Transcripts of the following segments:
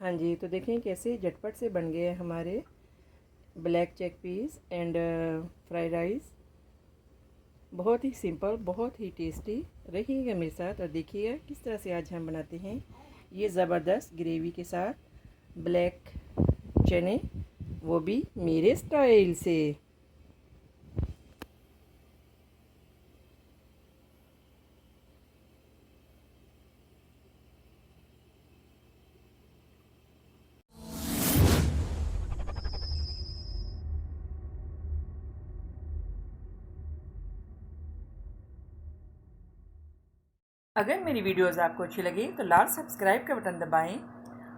हाँ जी, तो देखें कैसे झटपट से बन गए हमारे black chickpeas and fried rice. बहुत ही सिंपल, बहुत ही टेस्टी। रहिएगा मेरे साथ और देखिएगा किस तरह से आज हम बनाते हैं ये ज़बरदस्त ग्रेवी के साथ ब्लैक चने, वो भी मेरे स्टाइल से। अगर मेरी वीडियोस आपको अच्छी लगे तो लाल सब्सक्राइब का बटन दबाएं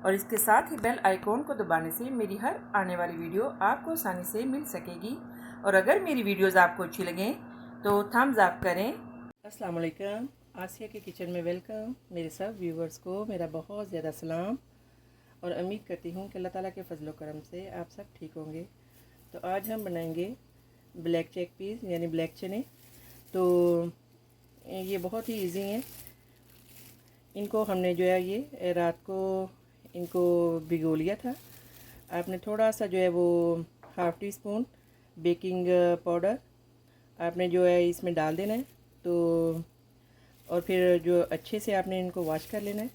और इसके साथ ही बेल आइकॉन को दबाने से मेरी हर आने वाली वीडियो आपको आसानी से मिल सकेगी। और अगर मेरी वीडियोस आपको अच्छी लगें तो थम्स अप करें। अस्सलाम वालेकुम, आसिया के किचन में वेलकम। मेरे सब व्यूवर्स को मेरा बहुत ज़्यादा सलाम और उम्मीद करती हूँ कि अल्लाह ताला के फजल करम से आप सब ठीक होंगे। तो आज हम बनाएंगे ब्लैक चेक पीस यानी ब्लैक चने। तो ये बहुत ही इजी हैं। इनको हमने जो है ये रात को इनको भिगो लिया था। आपने थोड़ा सा जो है वो half tea spoon baking powder आपने जो है इसमें डाल देना है। तो और फिर जो अच्छे से आपने इनको वॉश कर लेना है।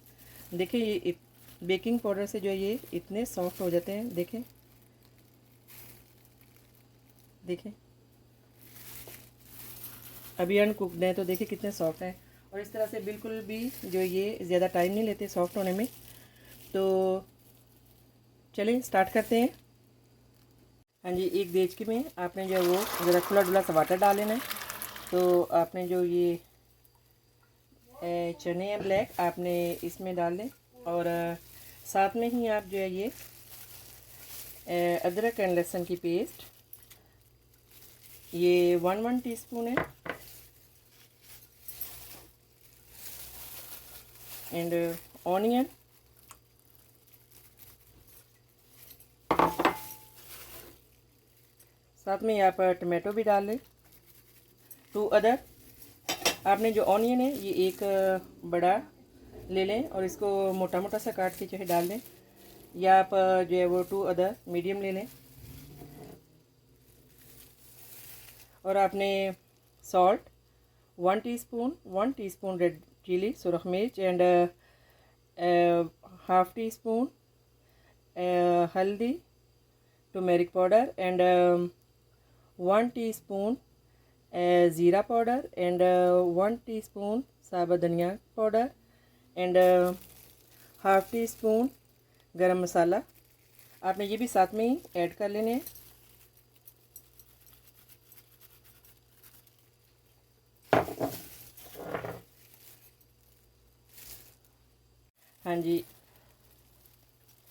देखिए ये बेकिंग पाउडर से जो है ये इतने सॉफ्ट हो जाते हैं। देखें देखें अभी अनकुक्ड हैं तो देखिए कितने सॉफ्ट हैं। और इस तरह से बिल्कुल भी जो ये ज़्यादा टाइम नहीं लेते सॉफ्ट होने में। तो चलिए स्टार्ट करते हैं। हाँ जी, एक देचकी में आपने जो वो ज़रा खुला डुला सा वाटर डाल लेना है। तो आपने जो ये चने हैं ब्लैक आपने इसमें डाल दें और साथ में ही आप जो है ये अदरक एंड लहसुन की पेस्ट ये 1 टीस्पून है एंड ऑनियन साथ में आप टमाटो भी डाल लें। 2 अदर आपने जो ऑनियन है ये एक बड़ा ले लें और इसको मोटा मोटा सा काट के चाहे डाल लें, या आप जो है वो 2 अदर मीडियम ले लें। और आपने सॉल्ट 1 टीस्पून रेड चिली सुरख मिर्च एंड हाफ़ टी स्पून हल्दी टर्मेरिक पाउडर एंड 1 टीस्पून ज़ीरा पाउडर एंड 1 टीस्पून साबुत धनिया powder and half tea spoon गरम मसाला आपने ये भी साथ में ही ऐड कर लेने हैं। हाँ जी,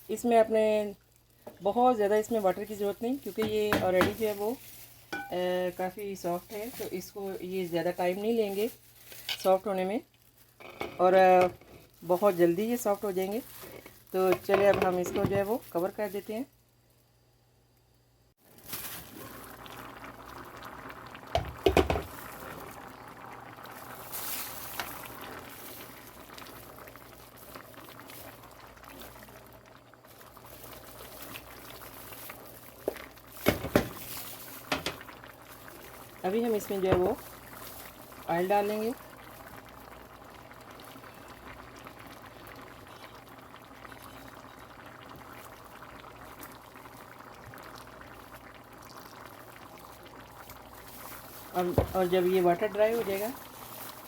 इसमें आपने बहुत ज़्यादा इसमें वाटर की ज़रूरत नहीं क्योंकि ये ऑलरेडी जो है वो काफ़ी सॉफ्ट है। तो इसको ये ज़्यादा टाइम नहीं लेंगे सॉफ्ट होने में और बहुत जल्दी ये सॉफ्ट हो जाएंगे। तो चलिए अब हम इसको जो है वो कवर कर देते हैं। अभी हम इसमें जो है वो ऑयल डाल लेंगे। और जब ये वाटर ड्राई हो जाएगा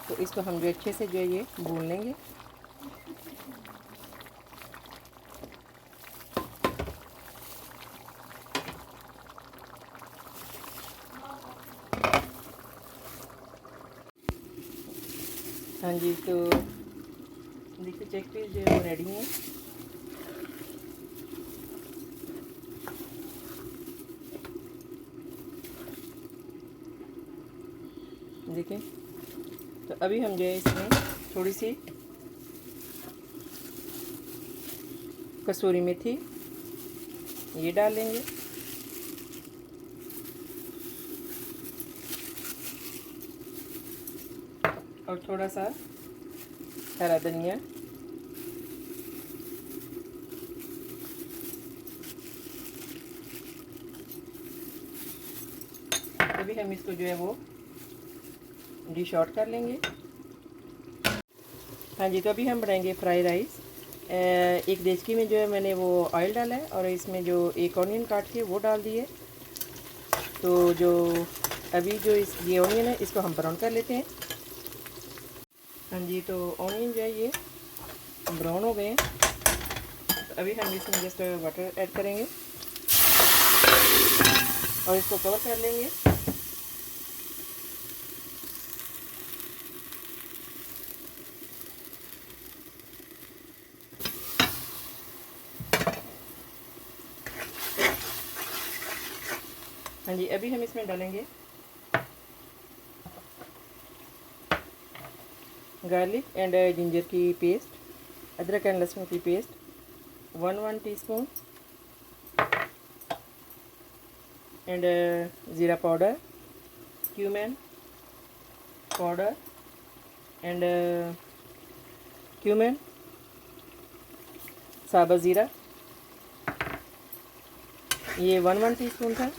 तो इसको हम जो अच्छे से जो है ये भून लेंगे। हाँ जी, तो देखिए चेक पीस जो है वो रेडी है। देखिए तो अभी हम जो है इसमें थोड़ी सी कसूरी मेथी ये डाल लेंगे और थोड़ा सा हरा धनिया हम इसको जो है वो डिश आउट कर लेंगे। हाँ जी, तो अभी हम बनाएंगे फ्राई राइस। एक देचकी में जो है मैंने वो ऑयल डाला है और इसमें जो एक ऑनियन काट के वो डाल दिए। तो जो अभी जो ये ऑनियन है इसको हम ब्राउन कर लेते हैं। हाँ जी, तो ऑनियन जो है ये ब्राउन हो गए हैं। तो अभी हम इसमें जस्ट वाटर ऐड करेंगे और इसको कवर कर लेंगे। हाँ जी, अभी हम इसमें डालेंगे गार्लिक एंड जिंजर की पेस्ट, अदरक एंड लहसुन की पेस्ट 1 टीस्पून एंड ज़ीरा powder, cumin powder and cumin, साबुत ज़ीरा, ये 1 टीस्पून था।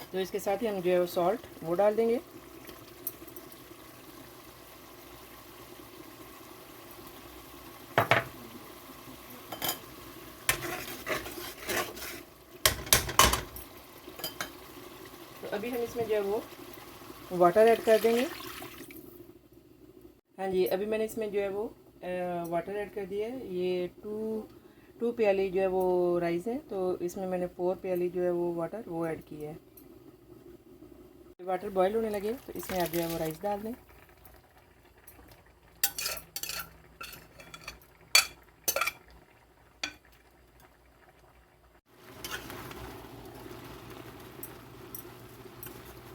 तो इसके साथ ही हम जो है वो सॉल्ट वो डाल देंगे। तो अभी हम इसमें जो है वो वाटर ऐड कर देंगे। हाँ जी, अभी मैंने इसमें जो है वो वाटर ऐड कर दिया है। ये टू प्याली जो है वो राइस है, तो इसमें मैंने 4 प्याली जो है वो वाटर वो ऐड किया है। वाटर बॉईल होने लगे तो इसमें आप जो है वो राइस डाल दें।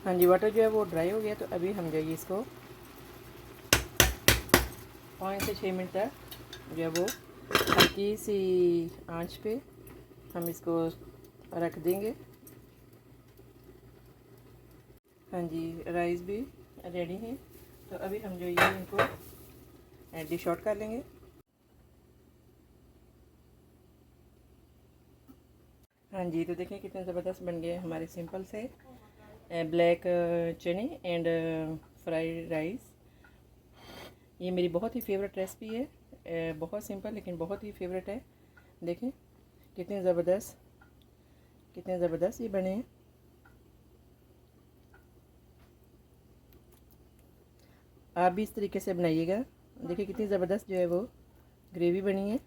हाँ जी, वाटर जो है वो ड्राई हो गया। तो अभी हम जो है इसको 5 से 6 मिनट तक जो है वो हल्की सी आंच पे हम इसको रख देंगे। हाँ जी, राइस भी रेडी है। तो अभी हम जो ये इनको डिश आउट कर लेंगे। हाँ जी, तो देखें कितने ज़बरदस्त बन गए हमारे सिंपल से ब्लैक चने एंड फ्राइड राइस। ये मेरी बहुत ही फेवरेट रेसिपी है। बहुत सिंपल लेकिन बहुत ही फेवरेट है। देखें कितने ज़बरदस्त ये बने हैं। आप भी इस तरीके से बनाइएगा। देखिए कितनी ज़बरदस्त जो है वो ग्रेवी बनी है।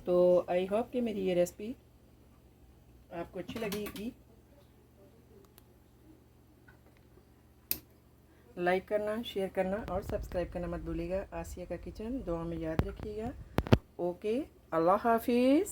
तो आई होप कि मेरी ये रेसिपी आपको अच्छी लगेगी। लाइक करना, शेयर करना और सब्सक्राइब करना मत भूलिएगा। आसिया का किचन दुआ में याद रखिएगा। ओके, अल्लाह हाफिज़।